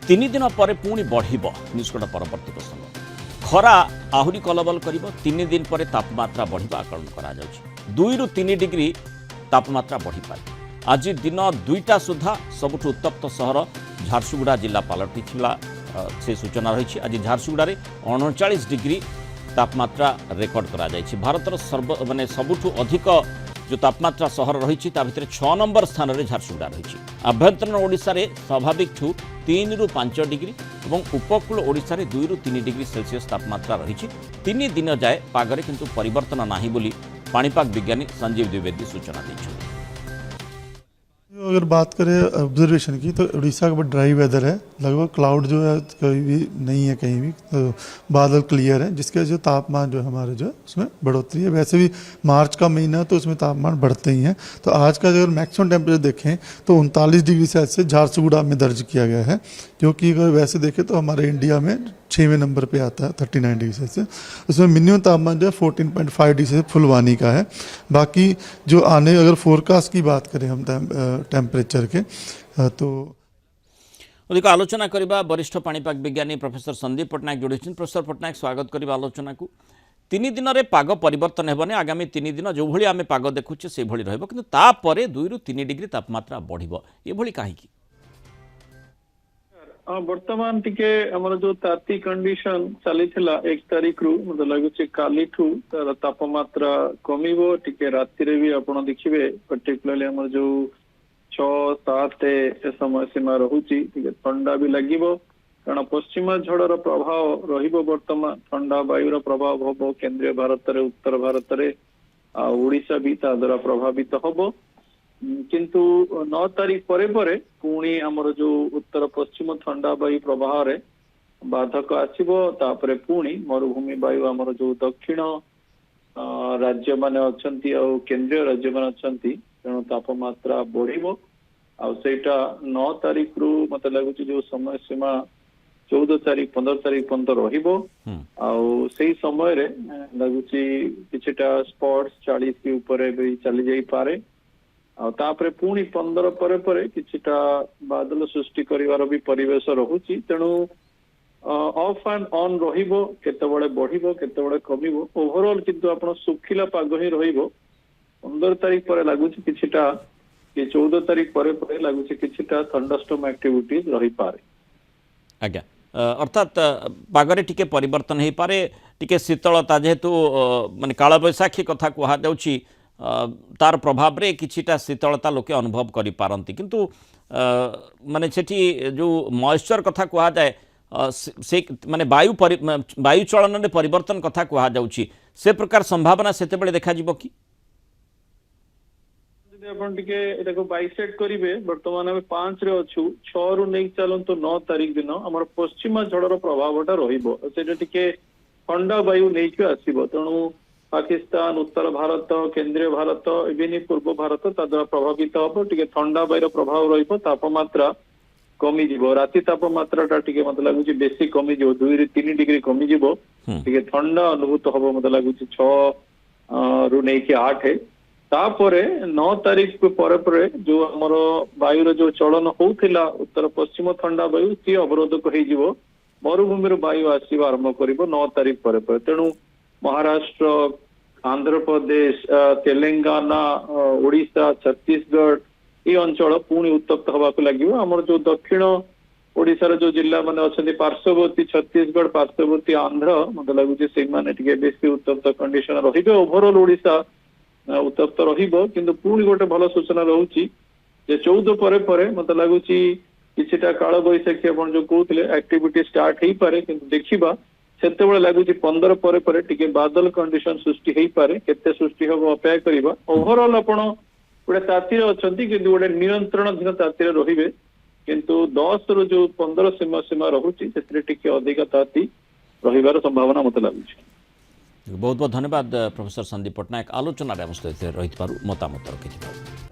तीन दिन पर पुणी बढ़ निष्कट परवर्ती प्रसंग खरा आहुरी कलबल कर तीन दिन पर तापमात्रा बढ़ा आकलन कर 2 ରୁ 3 डिग्री तापमात्रा बढ़ी पारे। आज दिन 2टा सुधा सबुठ उत्तप्त सहर झारसुगुड़ा जिला पलटि से सूचना रही। आज झारसुगुड़ा 39 डिग्री तापमात्रा रेकर्ड कर भारतर माने सबुठ अधिक जो तापमात्रा सहर रही भितर 6 नंबर स्थान में झारसुगुड़ा रही। आभ्यंतरण ओडिशा रे स्वाभाविक 3 ରୁ 5 डिग्री और उपकूल ओडिशा रे 2 ରୁ 3 डिग्री सेल्सियस तापमात्रा रही। 3 दिन जाए पागरे किंतु परिवर्तन नाही बोली पाणीपाग विज्ञानी संजीव द्विवेदी सूचना दी। अगर बात करें ऑब्जर्वेशन की तो उड़ीसा का बहुत ड्राई वेदर है, लगभग क्लाउड जो है कहीं भी नहीं है, कहीं भी तो बादल क्लियर है, जिसके वजह से तापमान जो हमारे जो है उसमें बढ़ोतरी है। वैसे भी मार्च का महीना है तो उसमें तापमान बढ़ते ही हैं। तो आज का अगर मैक्सिमम टेम्परेचर देखें तो 39 डिग्री सेल्सियस झारसुगुड़ा में दर्ज किया गया है, जो कि अगर वैसे देखें तो हमारे इंडिया में 6वें नंबर पे आता है 39 डिग्री सेल्सियस। उसमें मिनिमम तापमान जो है 14.5 डिग्री सेल्सियस फुलवानी का है। बाकी जो आने अगर फोरकास्ट की बात करें हम टेम्परेचर के तो अधिक आलोचना करबा वरिष्ठ पाणीपाग विज्ञानी प्रोफेसर संदीप पट्टनायक जोड़ी। प्रोफेसर पट्टनायक स्वागत करबा आलोचना को। 3 दिन रे पाग परिवर्तन हेबने, आगामी 3 दिन जो भली आमे पाग देखुचे से भली रहबो, किंतु ता परे 2 ରୁ 3 डिग्री तापमात्रा बढ़िबो। ये भली काहे की वर्तमान टिके हमर जो ताती कंडीशन चली थिला 1 तारीख रु मतलब लागुचे काली ठू तार तापमात्रा कमिबो। टिके राति रे भी आपण देखिबे पर्टिकुलरली हमर जो 6-7 समय सीमा रहुची टिके ठंडा भी लागिबो, कारण पश्चिमा झड़र प्रभाव रहिबो। वर्तमान ठंडा वायुर प्रभाव होबो केंद्रीय भारत रे, उत्तर भारत रे, ओडिशा भी ता द्वारा प्रभावित होबो। किंतु 9 तारीख परे परे पुणी हमर जो उत्तर पश्चिम ठंडा वायु प्रवाह रे बाधक आसीबो। तापरे पुणी मरुभूमि वायु हमर जो दक्षिण राज्य माने अछंती और केंद्रीय राज्य माने अछंती, तेणु तापमात्रा बढ़िबो। आ सेटा 9 तारीख रु मते लागुची जो समय सीमा 14 तारीख 15 तारीख पर्यंत रहिबो। आउ सेही समय रे लागुची किछटा स्पॉट्स 40 के ऊपर भी चली जाई पारे। तापरे पुणी 15 परे परे किछटा बादल सृष्टि करिवार भी परिवेश रहुची। तेणु ऑफ एंड ऑन रहिबो, केतेबेले बढ़िबो केतेबेले कमिबो। ओवरऑल किंतु आपण सुखिला पाग ही रहिबो। 15 तारीख परे लागुची किछटा कि 14 तारीख परे परे लागुची किछटा थंडरस्टॉर्म एक्टिविटीज रही पारे। आज्ञा अर्थात पागरे टिके परिवर्तन हो पारे, टिके शीतलता जेहेतु माने काल बैशाखी कथा कहा जाउची तार प्रभाव रे किछिटा शीतलता लोके अनुभव करि पारंती, किंतु माने सेठी जो मॉइस्चर कथा कहा जाए से माने वायु चलन रे परिवर्तन कथा कहा जाउची, से प्रकार संभावना सेते बेले देखा जिवो कि यदि आपण टिके एटा को बाइसेट करिवे। वर्तमान हम 5 रे अछु, 6 रु नै चलंतो 9 तारीख दिन हमर पश्चिमा झड़र प्रभावटा रहिबो। सेटा टिके ठंडा वायु नै के आसीबो, तेणु पाकिस्तान, उत्तर भारत, केंद्रीय भारत, इवेन पूर्व भारत ता द्वारा प्रभावित हम। टिके ठंडा वायुर प्रभाव रहिबो, तापमात्रा कमी जिवो। राति तापमात्रा टा टिके मत लागुची बेसी कमी जिवो, 2 ରୁ 3 डिग्री कमी जिवो। टिके ठंडा अनुभूत हबो, मत लागुची 6 ରୁ नै के 8। तापरे 9 तारीख परे परे जो हमर वायुर जो चलन होउथिला उत्तर पश्चिम ठंडा वायु सी अवरोधक हो जिवो। मरुभूमि वायु आसीबा आरंभ करिवो 9 तारीख परे परे। तेणु महाराष्ट्र, आंध्र प्रदेश, तेलंगाना, ओडिशा, छत्तीसगढ़ ये अंचल पुणी उत्तप्त हवा को लगे। आमर जो दक्षिण ओडिशा जो जिला माने अछंती पार्श्ववर्ती छत्तीसगढ़, पार्श्ववर्ती आंध्र, मते लागुची से माने टिके बेसी उत्तप्त कंडीशन रहिबे। ओवरऑल ओडिशा उत्तप्त रहिबो, किंतु पुणी गोटे भल सूचना रहउची जे 14 परे परे मते लागुची किछिटा काल बैशाखी आपण जो कहउतले एक्टिविटी स्टार्ट हेई पारे। किंतु देखिबा सेते बेले लागुची 15 परे परे टिके बादल कंडीशन सृष्टि हेई पारे। केते सृष्टि होबो अपेक्षा करिबा। ओवरऑल आपण गोटे ताती रे अछंती, किंतु गोटे नियंत्रणाधीन ताती रे रहिबे। किंतु 10 रु जो 15 सीमा रहुची सेते टिके अधिक ताती रहिबार संभावना मते लागुची। बहुत बहुत धन्यवाद प्रोफेसर संदीप पट्टनायक आलोचना रे हम सहित रहित पारु मतामत रखिथिबारु।